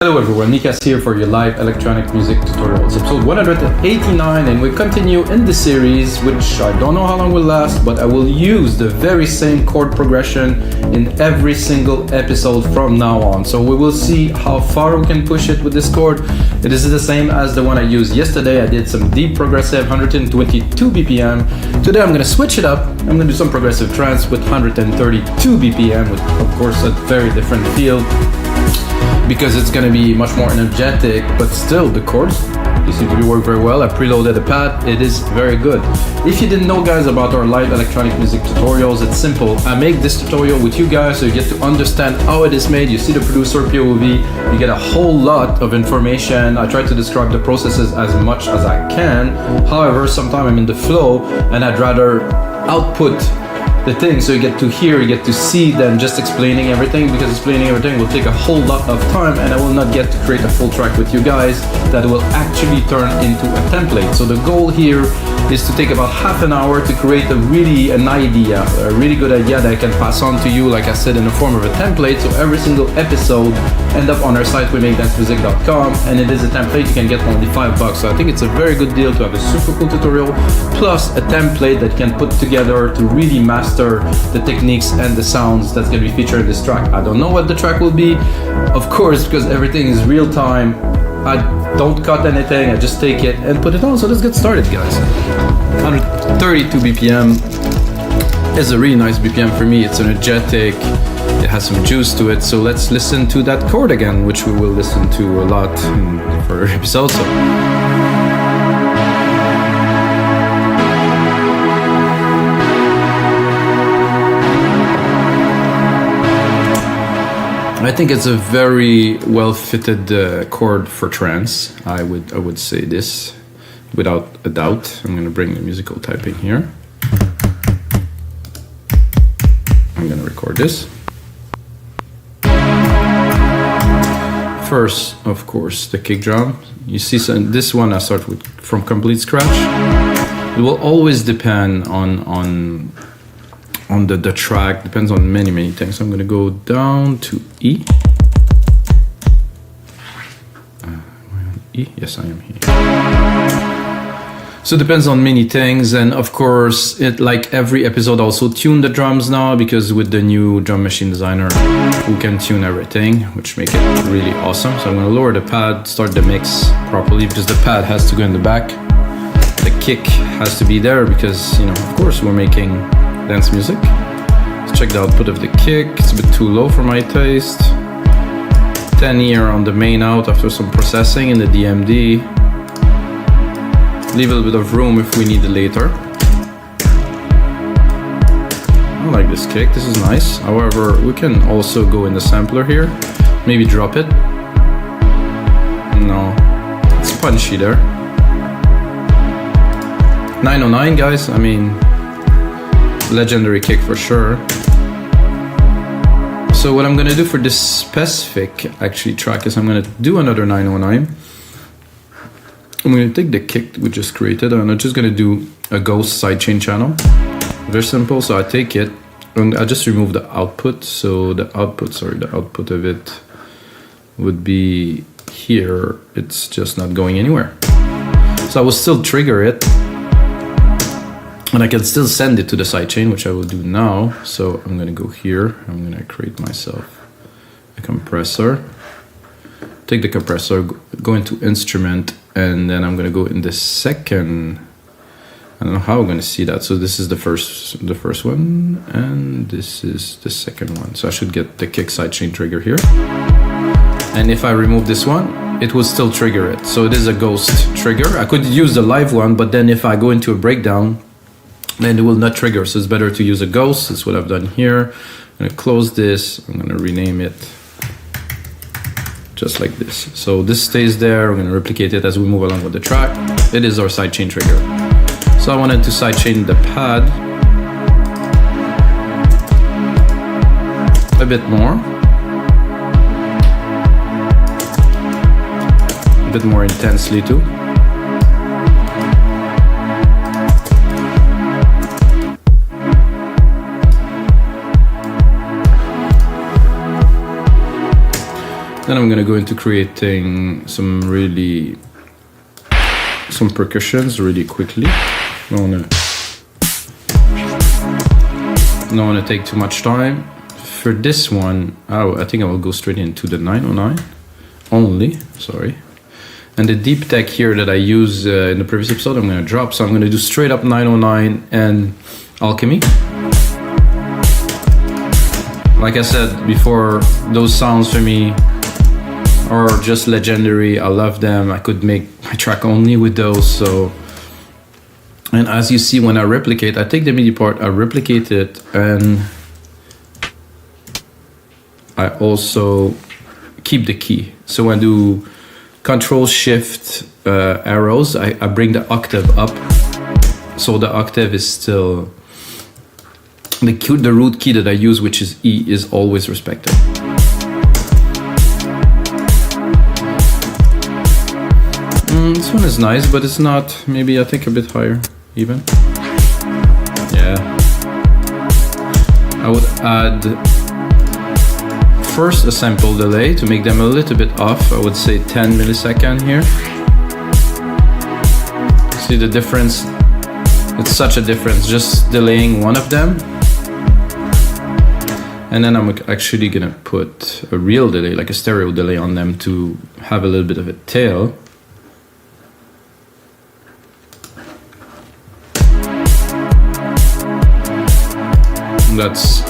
Hello everyone, Nikas here for your live electronic music tutorials, episode 189, and we continue in the series, which I don't know how long will last, but I will use the very same chord progression in every single episode from now on. So we will see how far we can push it with this chord. It is the same as the one I used yesterday. I did some deep progressive, 122 BPM. Today I'm going to switch it up. I'm going to do some progressive trance with 132 BPM, with of course a very different feel, because it's going to be much more energetic, but still the chords, they seem to be working very well. I preloaded the pad, it is very good. If you didn't know, guys, about our live electronic music tutorials, it's simple. I make this tutorial with you guys so you get to understand how it is made. You see the producer POV, you get a whole lot of information. I try to describe the processes as much as I can. However, sometimes I'm in the flow and I'd rather output the thing so you get to hear, you get to see, than just explaining everything, because explaining everything will take a whole lot of time and I will not get to create a full track with you guys that will actually turn into a template. So the goal here is to take about half an hour to create a really good idea that I can pass on to you, like I said, in the form of a template. So every single episode end up on our site, weMakeDanceMusic.com, and it is a template you can get for only $5. So I think it's a very good deal to have a super cool tutorial plus a template that you can put together to really master the techniques and the sounds that's going to be featured in this track. I don't know what the track will be, of course, because everything is real time. I don't cut anything, I just take it and put it on. So let's get started, guys. 132 BPM is a really nice BPM for me. It's energetic, it has some juice to it. So let's listen to that chord again, which we will listen to a lot for episodes. I think it's a very well-fitted chord for trance. I would say this without a doubt. I'm going to bring the musical typing here. I'm going to record this. First, of course, the kick drum. You see, so this one I start with from complete scratch. It will always depend on the track, depends on many things. I'm gonna go down to E. E? Yes, I am here. So it depends on many things, and of course, it, like every episode, also tune the drums now, because with the new drum machine designer, we can tune everything, which make it really awesome. So I'm gonna lower the pad, start the mix properly, because the pad has to go in the back. The kick has to be there because, you know, of course, we're making dance music. Let's check the output of the kick. It's a bit too low for my taste. 10 here on the main out after some processing in the DMD. Leave a little bit of room if we need it later. I like this kick, this is nice. However, we can also go in the sampler here. Maybe drop it. No, it's punchy there. 909, guys, I mean, legendary kick for sure. So what I'm gonna do for this specific track is I'm gonna do another 909. I'm gonna take the kick we just created and I'm just gonna do a ghost sidechain channel. Very simple. So I take it and I just remove the output. So the output of it would be here. It's just not going anywhere. So I will still trigger it. And I can still send it to the sidechain, which I will do now. So I'm gonna go here, I'm gonna create myself a compressor. Take the compressor, go into instrument, and then I'm gonna go in the second, I don't know how I'm gonna see that. So this is the first one, and this is the second one. So I should get the kick sidechain trigger here. And if I remove this one, it will still trigger it. So it is a ghost trigger. I could use the live one, but then if I go into a breakdown, then it will not trigger, so it's better to use a ghost. That's what I've done here. I'm gonna close this, I'm gonna rename it just like this. So this stays there, we're gonna replicate it as we move along with the track. It is our sidechain trigger. So I wanted to sidechain the pad a bit more intensely too. Then I'm gonna go into creating some percussions really quickly. Don't wanna take too much time. For this one, I think I will go straight into the 909 only, sorry. And the deep tech here that I used in the previous episode, I'm gonna drop. So I'm gonna do straight up 909 and Alchemy. Like I said before, those sounds for me are just legendary. I love them. I could make my track only with those. So, and as you see, when I replicate, I take the MIDI part, I replicate it, and I also keep the key. So when I do Control Shift arrows, I bring the octave up. So the octave is still the root key that I use, which is E, is always respected. This one is nice, but it's not, maybe I think a bit higher even. Yeah. I would add first a sample delay to make them a little bit off. I would say 10 milliseconds here. See the difference? It's such a difference, just delaying one of them. And then I'm actually gonna put a real delay, like a stereo delay on them to have a little bit of a tail. That's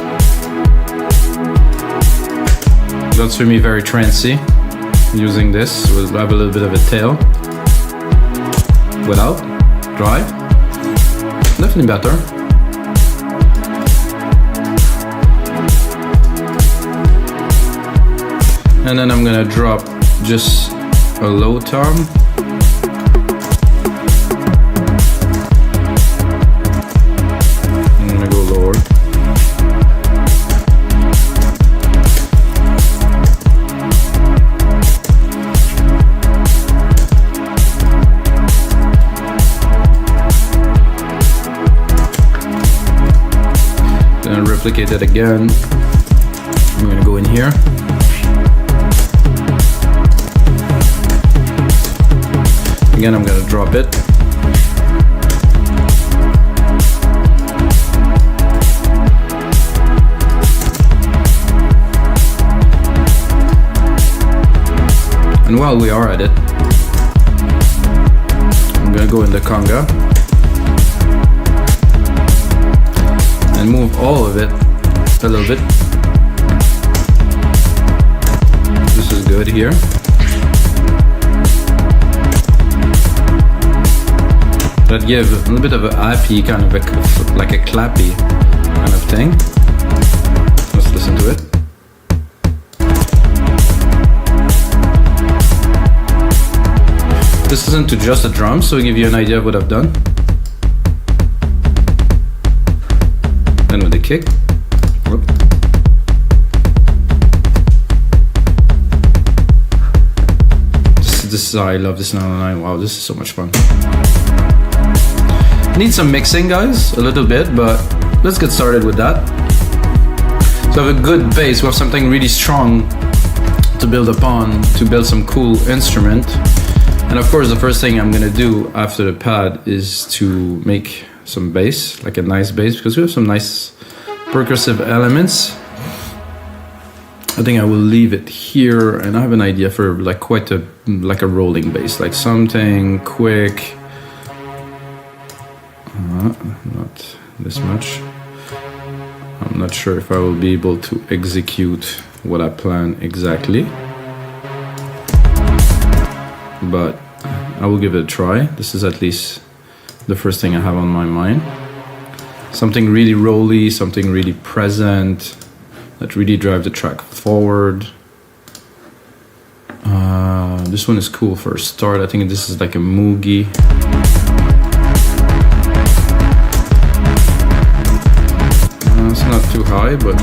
for me very trancey. Using this, we'll have a little bit of a tail. Without, drive, definitely better. And then I'm gonna drop just a low tom. I'm gonna go lower. Then replicate it again. I'm gonna go in here. Again, I'm gonna drop it. And while we are at it, I'm gonna go in the conga and move all of it a little bit. This is good here. That give a little bit of a happy kind of like a clappy kind of thing. Let's listen to it. This isn't to just a drum, so I'll give you an idea of what I've done. Then with the kick. This is how I love this 909. Wow, this is so much fun. Need some mixing, guys, a little bit, but let's get started with that. So I have a good bass, we have something really strong to build upon, to build some cool instrument. And of course, the first thing I'm gonna do after the pad is to make some bass, like a nice bass, because we have some nice percussive elements. I think I will leave it here, and I have an idea for like quite a rolling bass, like something quick. Not this much. I'm not sure if I will be able to execute what I plan exactly, but I will give it a try. This is at least the first thing I have on my mind. Something really rolly, something really present, that really drive the track forward. This one is cool for a start. I think this is like a moogie. It's not too high, but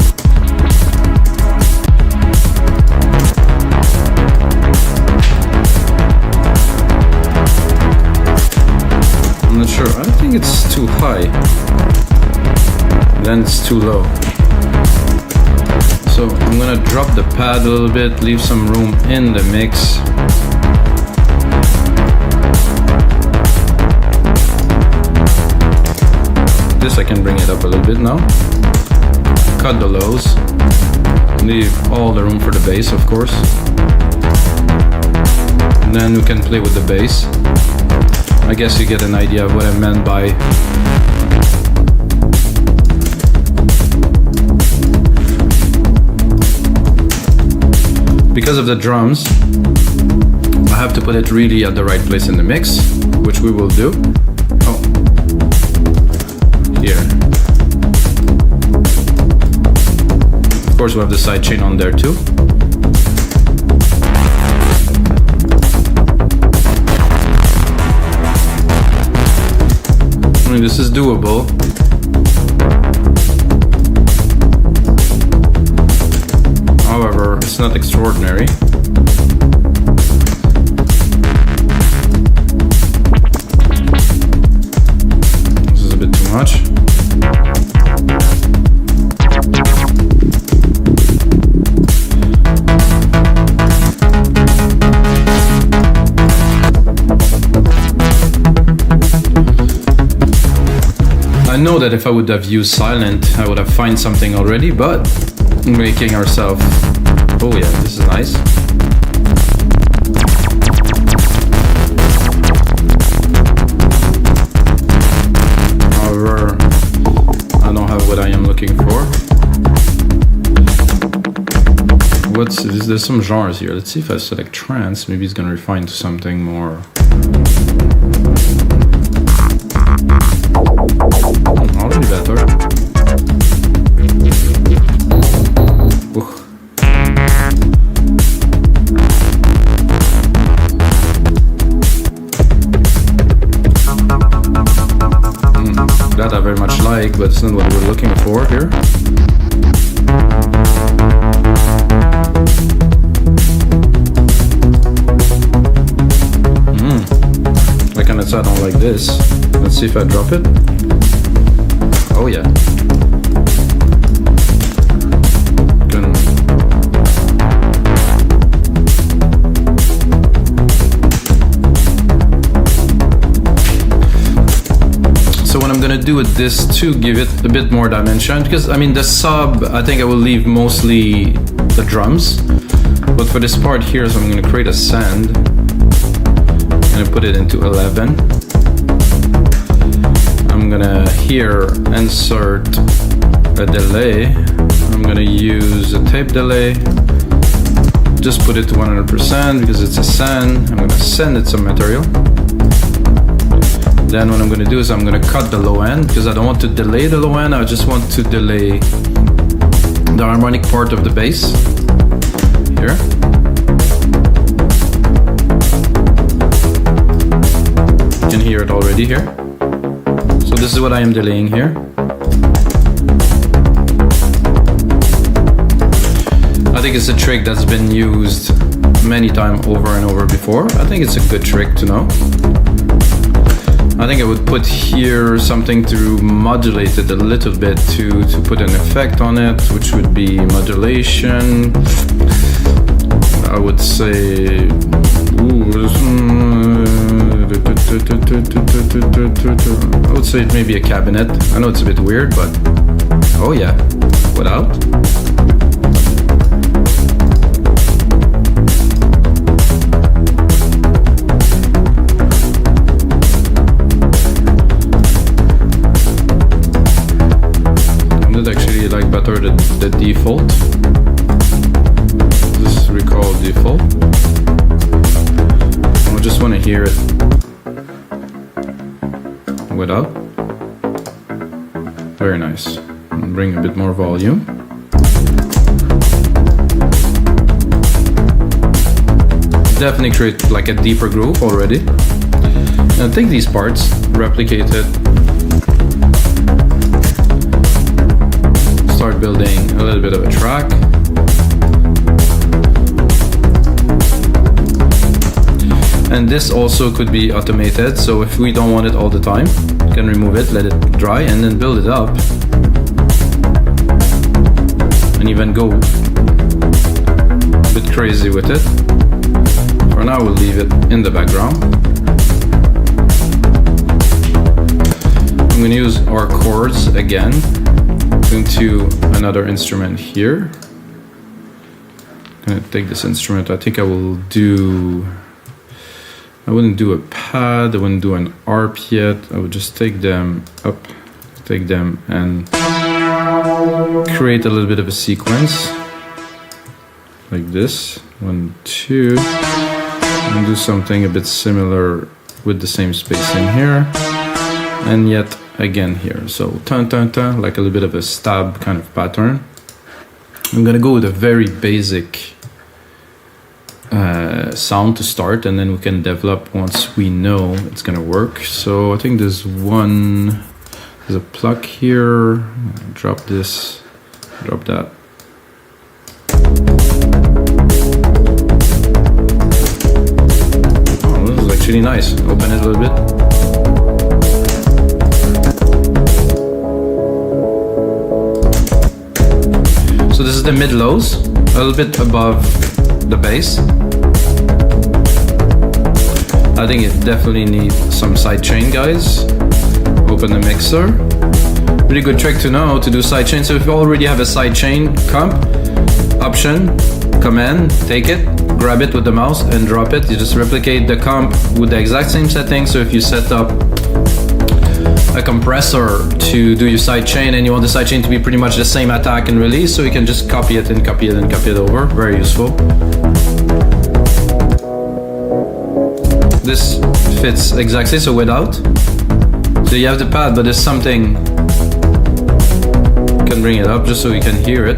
I'm not sure. I think it's too high. Then it's too low. So I'm gonna drop the pad a little bit, leave some room in the mix. This I can bring it up a little bit now. Cut the lows. Leave all the room for the bass, of course. And then we can play with the bass. I guess you get an idea of what I meant by because of the drums, I have to put it really at the right place in the mix, which we will do. Oh, here. Of course, we have the sidechain on there too. I mean, this is doable. However, it's not extraordinary. This is a bit too much. I know that if I would have used silent, I would have found something already, but making ourselves, oh yeah, this is nice. However, I don't have what I am looking for. What's this? There's some genres here. Let's see if I select trance, maybe it's gonna refine to something more. Already better. That I very much like, but it's not what we're looking for here. Like on its I don't like this. Let's see if I drop it. Oh yeah. Good. So what I'm gonna do with this to give it a bit more dimension, because I mean the sub, I think I will leave mostly the drums, but for this part here, so I'm gonna create a send. I'm gonna put it into 11. I'm gonna here insert a delay. I'm gonna use a tape delay. Just put it to 100% because it's a send. I'm gonna send it some material. Then what I'm gonna do is I'm gonna cut the low end because I don't want to delay the low end. I just want to delay the harmonic part of the bass here. You can hear it already here. So this is what I am delaying here. I think it's a trick that's been used many times over and over before. I think it's a good trick to know. I think I would put here something to modulate it a little bit to put an effect on it, which would be modulation. I would say I would say maybe a cabinet. I know it's a bit weird, but oh yeah, without. I would actually like better the default. Just recall default. I just want to hear it without. Very nice. Bring a bit more volume. Definitely create like a deeper groove already. And take these parts, replicate it, start building a little bit of a track. And this also could be automated, so if we don't want it all the time, we can remove it, let it dry, and then build it up. And even go a bit crazy with it. For now, we'll leave it in the background. I'm going to use our chords again into another instrument here. I'm going to take this instrument. I think I wouldn't do a pad, I wouldn't do an arp yet. I would just take them up, take them and create a little bit of a sequence like this. 1, 2, and do something a bit similar with the same spacing here, and yet again here. So tan tan tan, like a little bit of a stab kind of pattern. I'm gonna go with a very basic sound to start, and then we can develop once we know it's gonna work. So I think there's a pluck here. Drop this, drop that. Oh, this is actually nice. Open it a little bit. So this is the mid-lows, a little bit above the bass. I think it definitely needs some sidechain, guys. Open the mixer. Really good trick to know to do sidechain. So if you already have a sidechain comp, option, command, take it, grab it with the mouse and drop it. You just replicate the comp with the exact same setting. So if you set up a compressor to do your sidechain and you want the sidechain to be pretty much the same attack and release, so you can just copy it and copy it and copy it over. Very useful. This fits exactly, so without. So you have the pad, but there's something, you can bring it up just so you can hear it.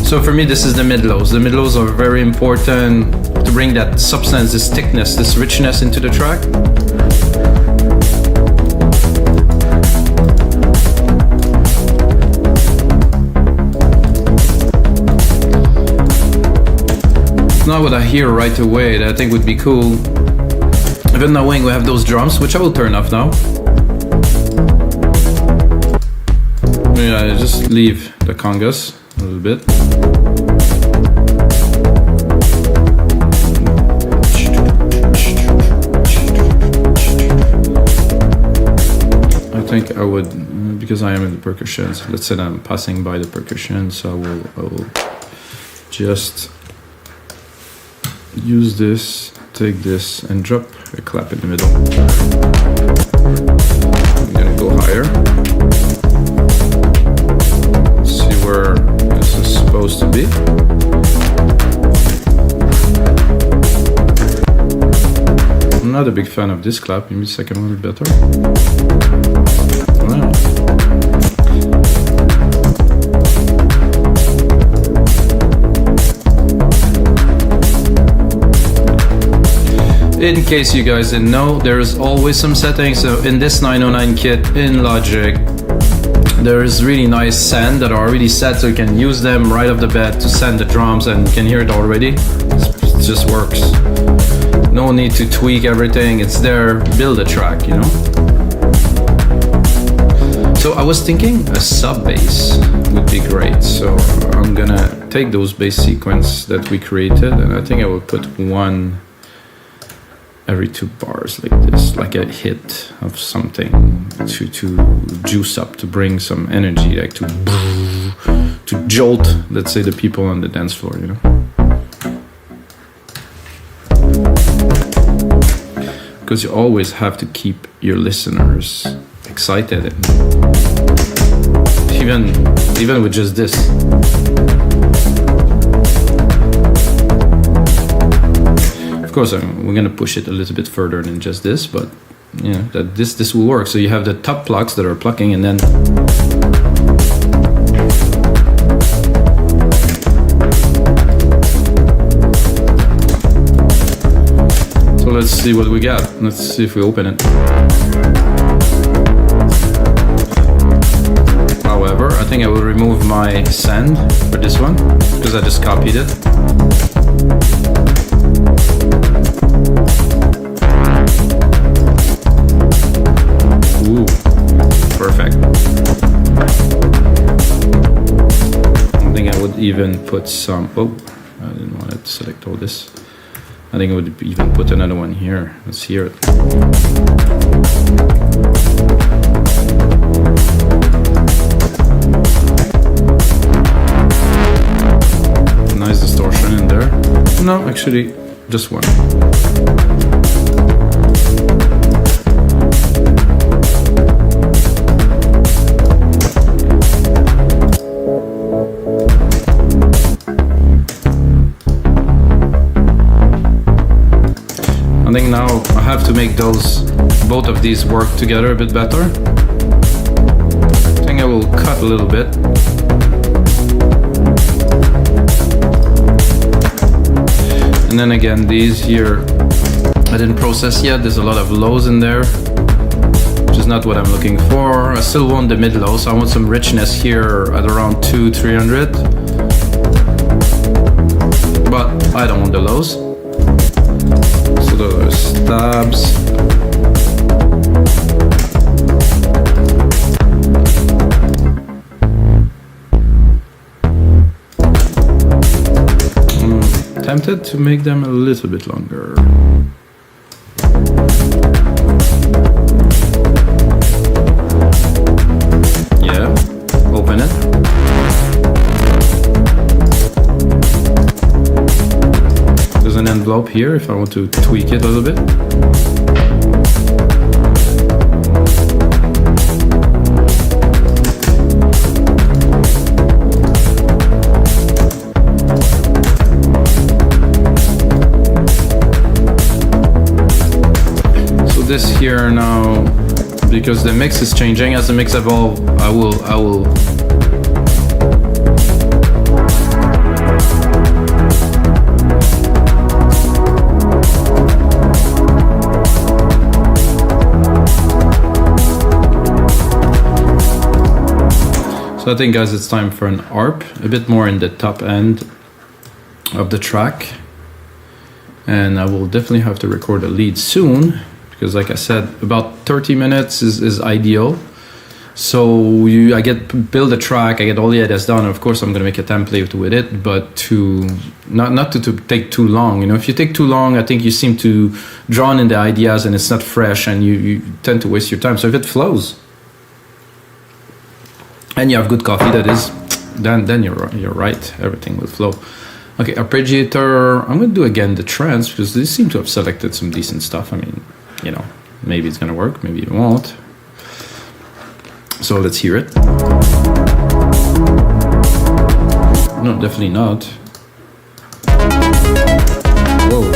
So for me, this is the mid-lows. The mid-lows are very important to bring that substance, this thickness, this richness into the track. Not what I hear right away that I think would be cool. Even knowing we have those drums, which I will turn off now. Yeah, just leave the congas a little bit. I think I would, because I am in the percussions. Let's say I'm passing by the percussion, so I will just use this, take this and drop a clap in the middle. I'm gonna go higher. Let's see where this is supposed to be. I'm not a big fan of this clap, maybe the second one is better. Wow. In case you guys didn't know, there's always some settings. So in this 909 kit in Logic, there is really nice send that are already set, so you can use them right off the bat to send the drums, and you can hear it already. It just works. No need to tweak everything, it's there. Build a track, you know. So I was thinking a sub bass would be great. So I'm gonna take those bass sequence that we created, and I think I will put one every 2 bars like this, like a hit of something to juice up, to bring some energy, like to jolt, let's say, the people on the dance floor, you know. Because you always have to keep your listeners excited, and even with just this. Of course, we're gonna push it a little bit further than just this, but you know that this will work. So you have the top plucks that are plucking, and then so let's see what we got. Let's see if we open it. However, I think I will remove my send for this one because I just copied it. Ooh, perfect. I think I would even put some, have to select all this. I think I would even put another one here. Let's hear it. Nice distortion in there. No, actually, just one. I think now I have to make both of these work together a bit better. I think I will cut a little bit. And then again, these here, I didn't process yet. There's a lot of lows in there, which is not what I'm looking for. I still want the mid-low, so I want some richness here at around 200-300. But I don't want the lows. So those are stabs. Tempted to make them a little bit longer. Yeah, open it. There's an envelope here if I want to tweak it a little bit. This here now, because the mix is changing. As the mix evolves, I will So I think, guys, it's time for an ARP, a bit more in the top end of the track, and I will definitely have to record a lead soon. Because like I said, about 30 minutes is ideal. So I build a track, I get all the ideas done. Of course, I'm gonna make a template with it, but to not to take too long. You know, if you take too long, I think you seem to drawn in the ideas and it's not fresh, and you tend to waste your time. So if it flows, and you have good coffee, that is, then you're right. Everything will flow. Okay, Arpeggiator. I'm gonna do again the Trance because they seem to have selected some decent stuff. I mean, you know, maybe it's gonna work, maybe it won't. So let's hear it. No, definitely not. Whoa.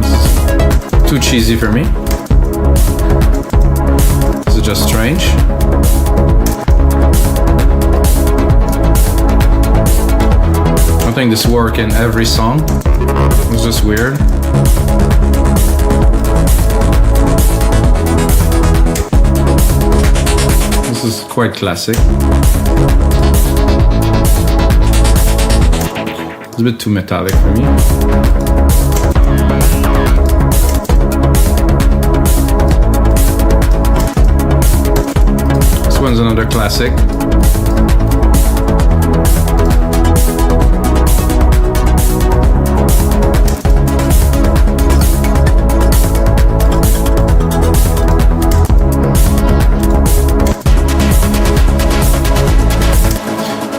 This is too cheesy for me. This is just strange. I think this works in every song. It's just weird. This is quite classic. It's a bit too metallic for me. This one's another classic.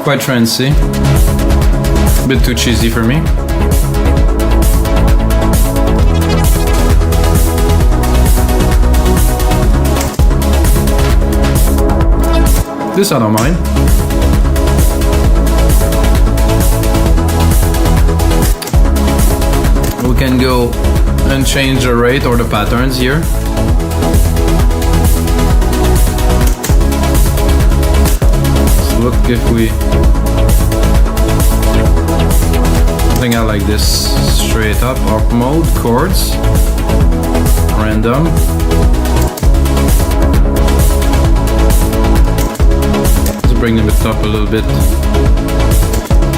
Quite trancey, a bit too cheesy for me. This I don't mind. We can go and change the rate or the patterns here. Look, if we, I think I like this straight up, ARP mode, chords, random. Let's bring the width up a little bit.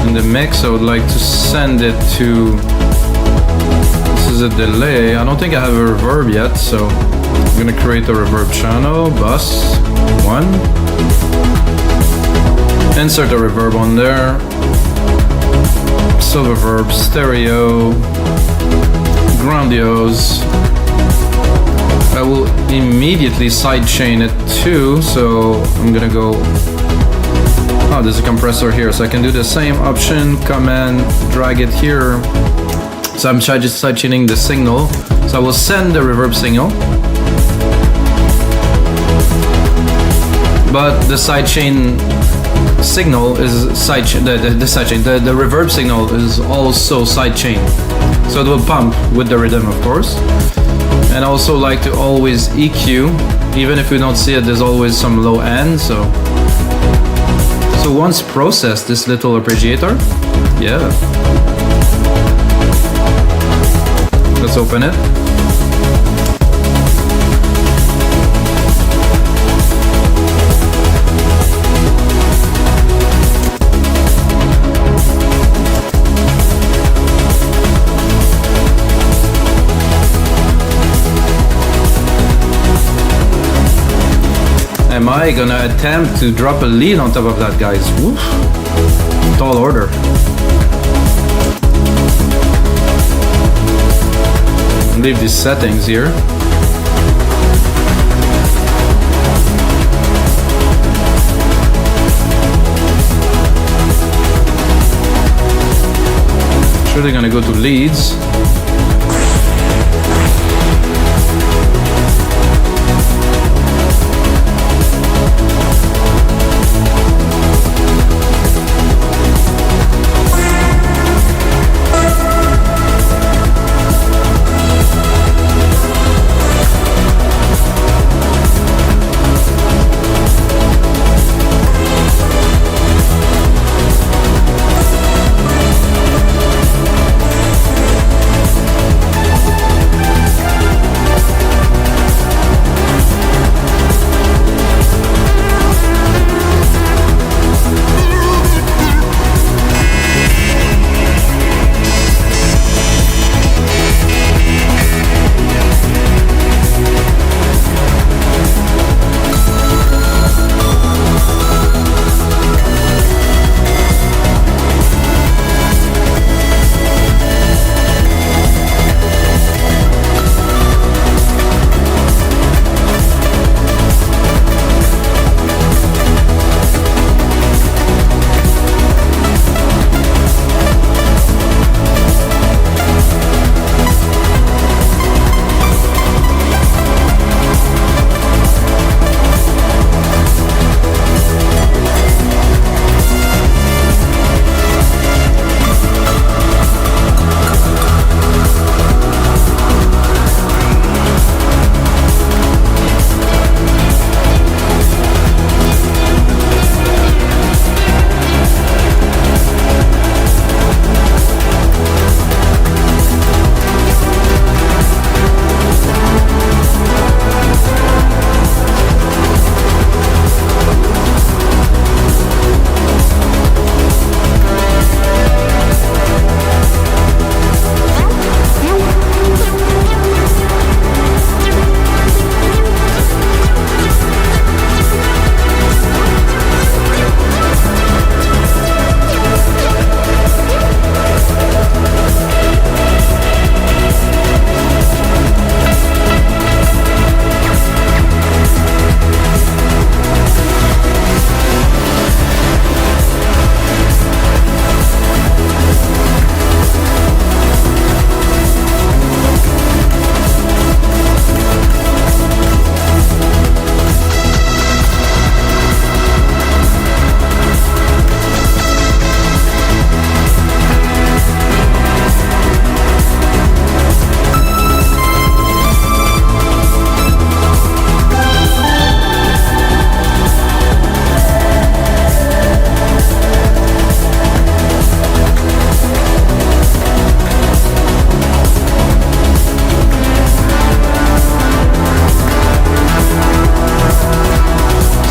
In the mix, I would like to send it to, this is a delay. I don't think I have a reverb yet, so I'm gonna create a reverb channel, bus, 1. Insert a reverb on there. silver verb, stereo, grandiose. I will immediately sidechain it too, so I'm gonna go. Oh, there's a compressor here, so I can do the same option, command, drag it here. So I'm just sidechaining the signal. So I will send the reverb signal, but the sidechain signal is the reverb signal is also sidechain, so it will pump with the rhythm, of course. And I also like to always EQ, even if we don't see it, there's always some low end. So once processed, this little arpeggiator, yeah. Let's open it. Am I gonna attempt to drop a lead on top of that, guys? Woof. Tall order. Leave these settings here. Surely gonna go to leads.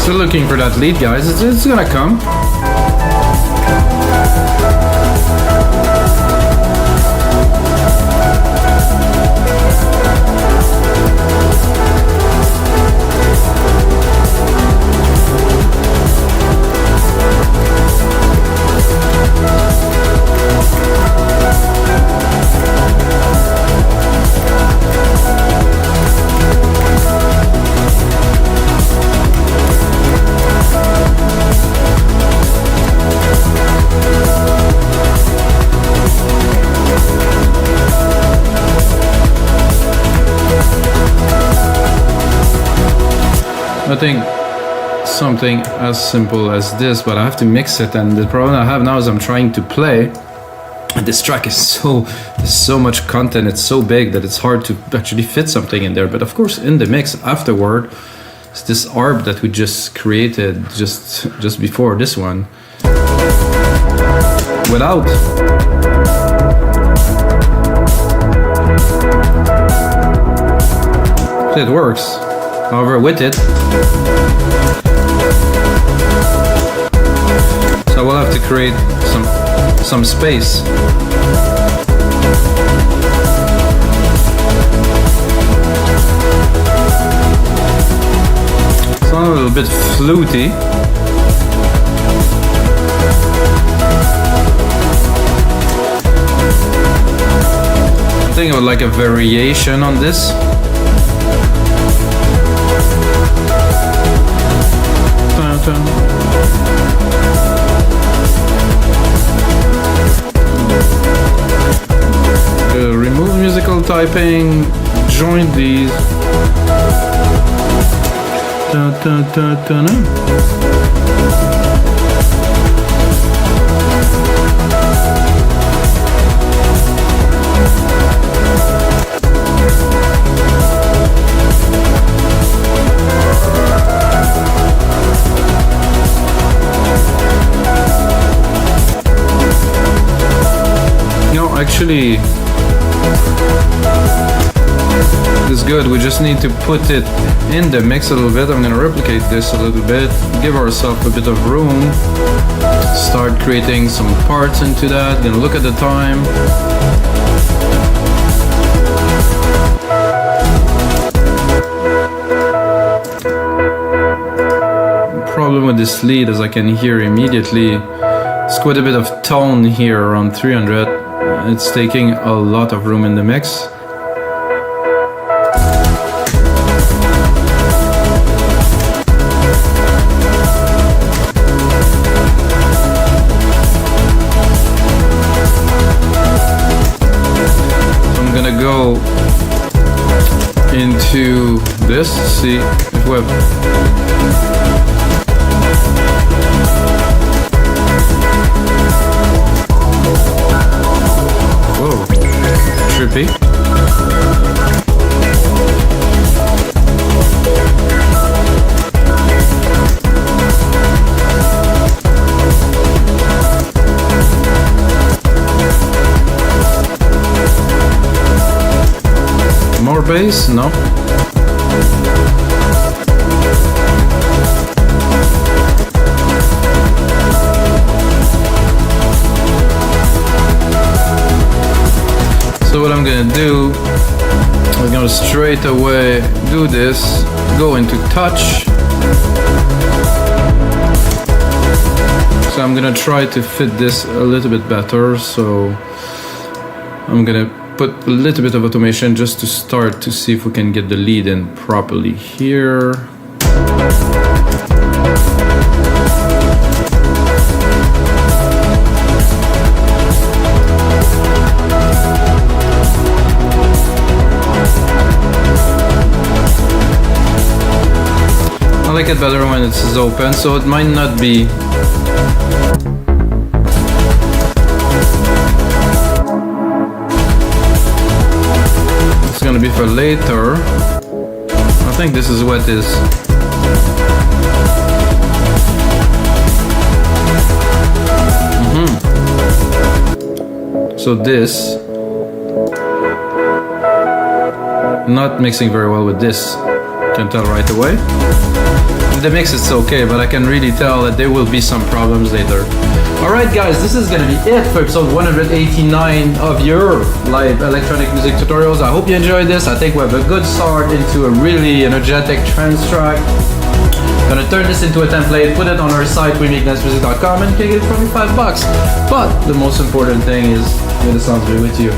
Still looking for that lead, guys. It's gonna come. I think something as simple as this, but I have to mix it, and the problem I have now is I'm trying to play, and this track is there's so much content, it's so big that it's hard to actually fit something in there. But of course in the mix afterward, it's this ARP that we just created just before this one. Without it works. However, with it, so we'll have to create some space. It's a little bit fluty. I'm thinking of like a variation on this. Remove musical typing, join these. Actually, it's good. We just need to put it in the mix a little bit. I'm gonna replicate this a little bit, give ourselves a bit of room, start creating some parts into that. Gonna look at the time. The problem with this lead, as I can hear immediately, it's quite a bit of tone here around 300. It's taking a lot of room in the mix. So I'm gonna go into this, see if we have. Trippy. More bass? No. So what I'm gonna do, I'm gonna straight away do this, go into touch. So I'm gonna try to fit this a little bit better. So I'm gonna put a little bit of automation just to start to see if we can get the lead in properly here. I like it better when it's open, so it might not be it's gonna be for later. I think this is what it is. So this not mixing very well with this, can tell right away. The mix is okay, but I can really tell that there will be some problems later. Alright guys, this is gonna be it for episode 189 of your live electronic music tutorials. I hope you enjoyed this. I think we have a good start into a really energetic trance track. Gonna turn this into a template, put it on our site, rhythmic.music.com, and you can get it for $25. But the most important thing is, may the sounds be with you.